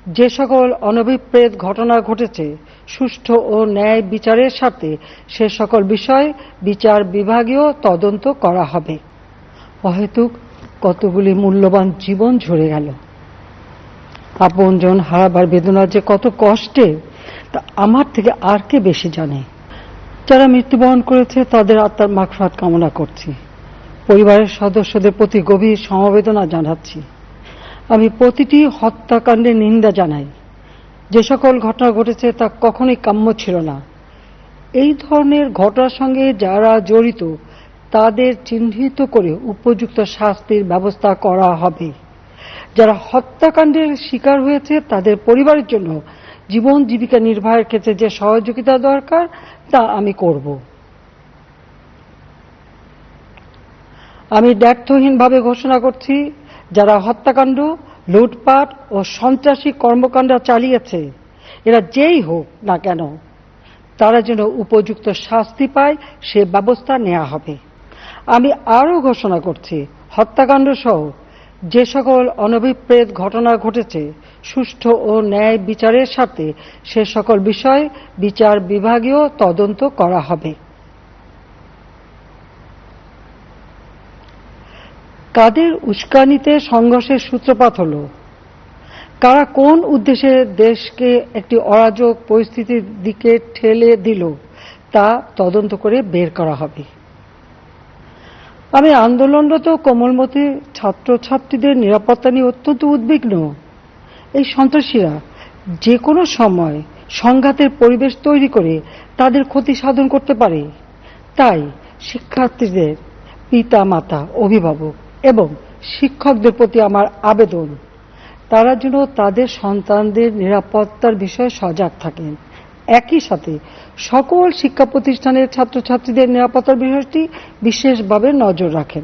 যে সকল অনভিপ্রেত ঘটনা ঘটেছে সুষ্ঠু ও ন্যায় বিচারের স্বার্থে সে সকল বিষয় বিচার বিভাগীয় তদন্ত করা হবে। অহেতুক কতগুলি মূল্যবান জীবন ঝরে গেল। আপনজন হারাবার বেদনা যে কত কষ্টে তা আমার থেকে আর কে বেশি জানে। যারা মৃত্যুবরণ করেছে তাদের আত্মার মাগফিরাত কামনা করছি। পরিবারের সদস্যদের প্রতি গভীর সমবেদনা জানাচ্ছি। আমি প্রতিটি হত্যাকাণ্ডের নিন্দা জানাই। যে সকল ঘটনা ঘটেছে তা কখনোই কাম্য ছিল না। এই ধরনের ঘটনার সঙ্গে যারা জড়িত তাদের চিহ্নিত করে উপযুক্ত শাস্তির ব্যবস্থা করা হবে। যারা হত্যাকাণ্ডের শিকার হয়েছে তাদের পরিবারের জন্য জীবন জীবিকা নির্বাহের ক্ষেত্রে যে সহযোগিতা দরকার তা আমি করব। আমি দ্ব্যর্থহীনভাবে ঘোষণা করছি, যারা হত্যাকাণ্ড, লুটপাট ও সন্ত্রাসী কর্মকাণ্ড চালিয়েছে, এরা যেই হোক না কেন, তারা যেন উপযুক্ত শাস্তি পায় সে ব্যবস্থা নেওয়া হবে। আমি আরও ঘোষণা করছি, হত্যাকাণ্ড সহ যে সকল অনভিপ্রেত ঘটনা ঘটেছে সুষ্ঠু ও ন্যায় বিচারের স্বার্থে সে সকল বিষয় বিচার বিভাগীয় তদন্ত করা হবে। কাদের উস্কানিতে সংঘর্ষের সূত্রপাত হল, কারা কোন উদ্দেশ্যে দেশকে একটি অরাজক পরিস্থিতির দিকে ঠেলে দিল তা তদন্ত করে বের করা হবে। আমি আন্দোলনরত কোমলমতি ছাত্রছাত্রীদের নিরাপত্তা নিয়ে অত্যন্ত উদ্বিগ্ন। এই সন্ত্রাসীরা যে কোনো সময় সংঘাতের পরিবেশ তৈরি করে তাদের ক্ষতি সাধন করতে পারে। তাই শিক্ষার্থীদের পিতা মাতা, অভিভাবক এবং শিক্ষকদের প্রতি আমার আবেদন, তারা যেন তাদের সন্তানদের নিরাপত্তার বিষয়ে সজাগ থাকেন। একই সাথে সকল শিক্ষা প্রতিষ্ঠানের ছাত্রছাত্রীদের নিরাপত্তার বিষয়টি বিশেষভাবে নজর রাখেন।